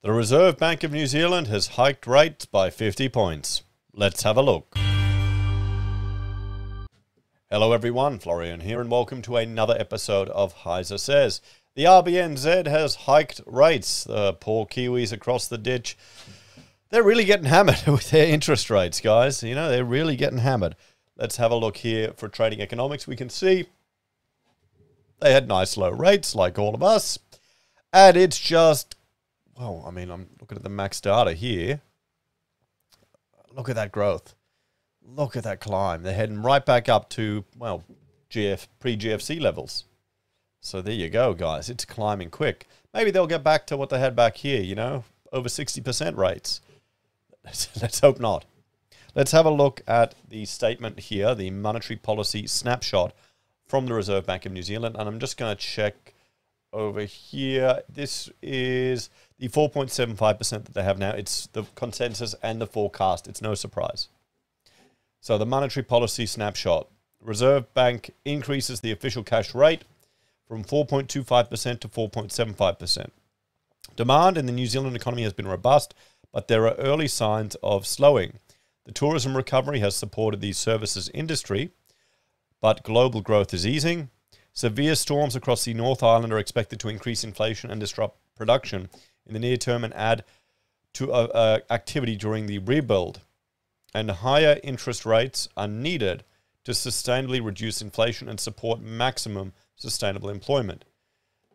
The Reserve Bank of New Zealand has hiked rates by 50 points. Let's have a look. Hello everyone, Florian here and welcome to another episode of HeiseSays. The RBNZ has hiked rates. The poor Kiwis across the ditch, they're really getting hammered with their interest rates, guys. You know, they're really getting hammered. Let's have a look here for trading economics. We can see they had nice low rates like all of us. And it's just, well, I mean, I'm looking at the max data here. Look at that growth. Look at that climb. They're heading right back up to, well, pre-GFC levels. So there you go, guys. It's climbing quick. Maybe they'll get back to what they had back here, you know, over 60% rates. Let's hope not. Let's have a look at the statement here, the monetary policy snapshot from the Reserve Bank of New Zealand. And I'm just going to check over here. This is the 4.75% that they have now. It's the consensus and the forecast. It's no surprise. So the monetary policy snapshot. Reserve Bank increases the official cash rate from 4.25% to 4.75%. Demand in the New Zealand economy has been robust, but there are early signs of slowing. The tourism recovery has supported the services industry, but global growth is easing. Severe storms across the North Island are expected to increase inflation and disrupt production in the near term and add to activity during the rebuild. And higher interest rates are needed to sustainably reduce inflation and support maximum sustainable employment.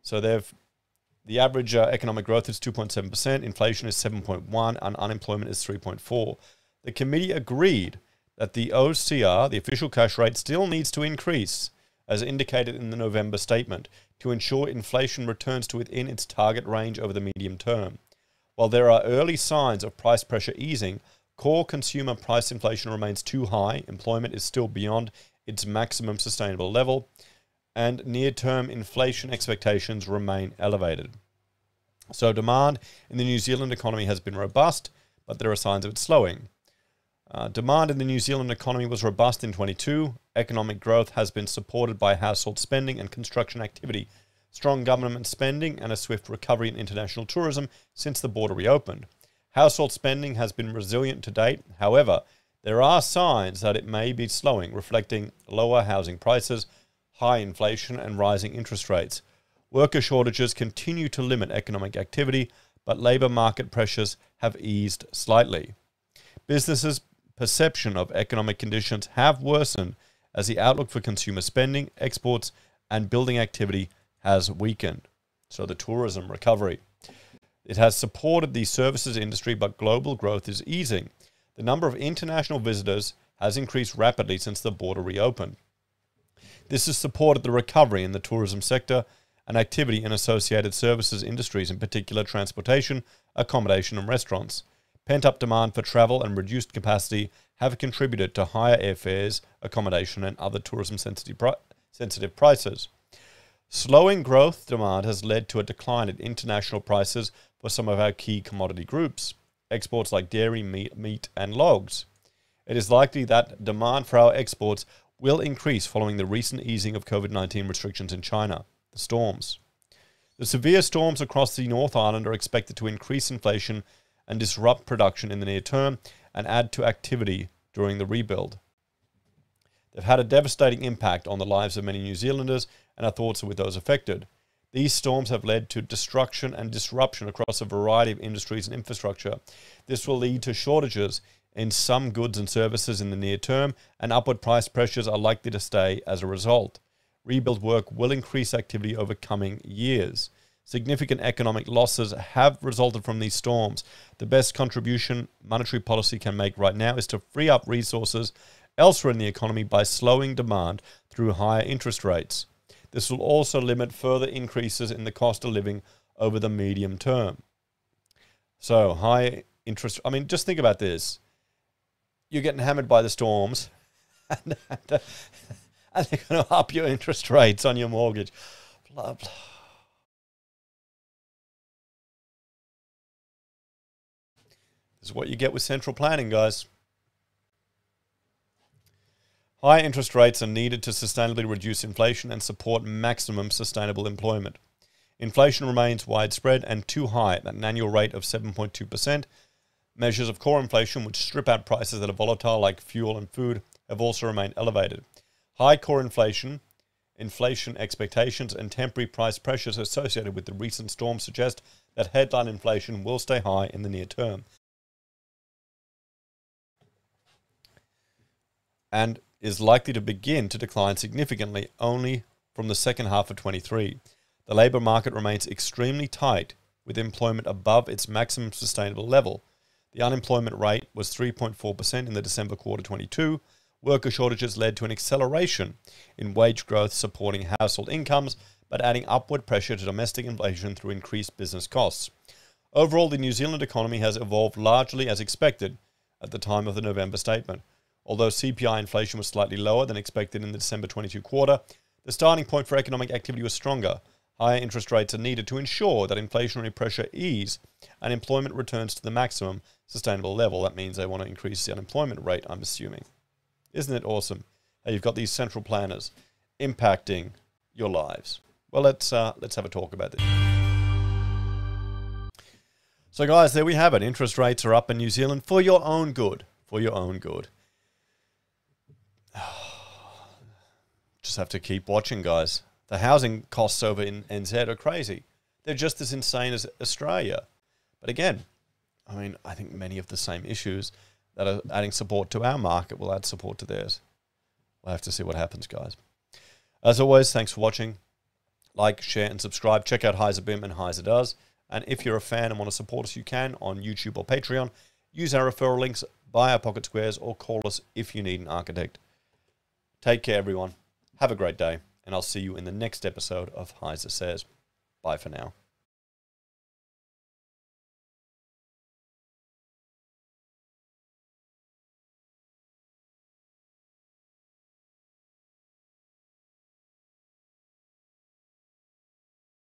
So the average economic growth is 2.7%, inflation is 7.1%, and unemployment is 3.4%. The committee agreed that the OCR, the official cash rate, still needs to increase, as indicated in the November statement, to ensure inflation returns to within its target range over the medium term. While there are early signs of price pressure easing, core consumer price inflation remains too high, employment is still beyond its maximum sustainable level, and near-term inflation expectations remain elevated. So demand in the New Zealand economy has been robust, but there are signs of it slowing. Demand in the New Zealand economy was robust in 22. Economic growth has been supported by household spending and construction activity, strong government spending, and a swift recovery in international tourism since the border reopened. Household spending has been resilient to date. However, there are signs that it may be slowing, reflecting lower housing prices, high inflation, and rising interest rates. Worker shortages continue to limit economic activity, but labour market pressures have eased slightly. Businesses' perception of economic conditions have worsened as the outlook for consumer spending, exports, and building activity has weakened. So the tourism recovery. It has supported the services industry, but global growth is easing. The number of international visitors has increased rapidly since the border reopened. This has supported the recovery in the tourism sector and activity in associated services industries, in particular transportation, accommodation, and restaurants. Pent-up demand for travel and reduced capacity have contributed to higher airfares, accommodation, and other tourism-sensitive prices. Slowing growth demand has led to a decline in international prices for some of our key commodity groups, exports like dairy, meat, and logs. It is likely that demand for our exports will increase following the recent easing of COVID-19 restrictions in China. The storms. The severe storms across the North Island are expected to increase inflation and disrupt production in the near term and add to activity during the rebuild. They've had a devastating impact on the lives of many New Zealanders, and our thoughts are with those affected. These storms have led to destruction and disruption across a variety of industries and infrastructure. This will lead to shortages in some goods and services in the near term, and upward price pressures are likely to stay as a result. Rebuild work will increase activity over coming years. Significant economic losses have resulted from these storms. The best contribution monetary policy can make right now is to free up resources elsewhere in the economy by slowing demand through higher interest rates. This will also limit further increases in the cost of living over the medium term. So high interest, I mean, just think about this. You're getting hammered by the storms and they're going to up your interest rates on your mortgage. Blah, blah. This is what you get with central planning, guys. High interest rates are needed to sustainably reduce inflation and support maximum sustainable employment. Inflation remains widespread and too high at an annual rate of 7.2%. Measures of core inflation, which strip out prices that are volatile like fuel and food, have also remained elevated. High core inflation expectations, and temporary price pressures associated with the recent storm suggest that headline inflation will stay high in the near term, and is likely to begin to decline significantly only from the second half of 23. The labour market remains extremely tight, with employment above its maximum sustainable level. The unemployment rate was 3.4% in the December quarter 22. Worker shortages led to an acceleration in wage growth supporting household incomes, but adding upward pressure to domestic inflation through increased business costs. Overall, the New Zealand economy has evolved largely as expected at the time of the November statement. Although CPI inflation was slightly lower than expected in the December 22 quarter, the starting point for economic activity was stronger. Higher interest rates are needed to ensure that inflationary pressure ease and employment returns to the maximum sustainable level. That means they want to increase the unemployment rate, I'm assuming. Isn't it awesome how you've got these central planners impacting your lives? Well, let's have a talk about this. So, guys, there we have it. Interest rates are up in New Zealand for your own good. For your own good. Just have to keep watching, guys. The housing costs over in NZ are crazy. They're just as insane as Australia. But again, I mean, I think many of the same issues that are adding support to our market will add support to theirs. We'll have to see what happens, guys. As always, thanks for watching. Like, share, and subscribe. Check out HeiseBim and Heise Does. And if you're a fan and want to support us, you can on YouTube or Patreon. Use our referral links, buy our pocket squares, or call us if you need an architect. Take care, everyone. Have a great day, and I'll see you in the next episode of HeiseSays. Bye for now.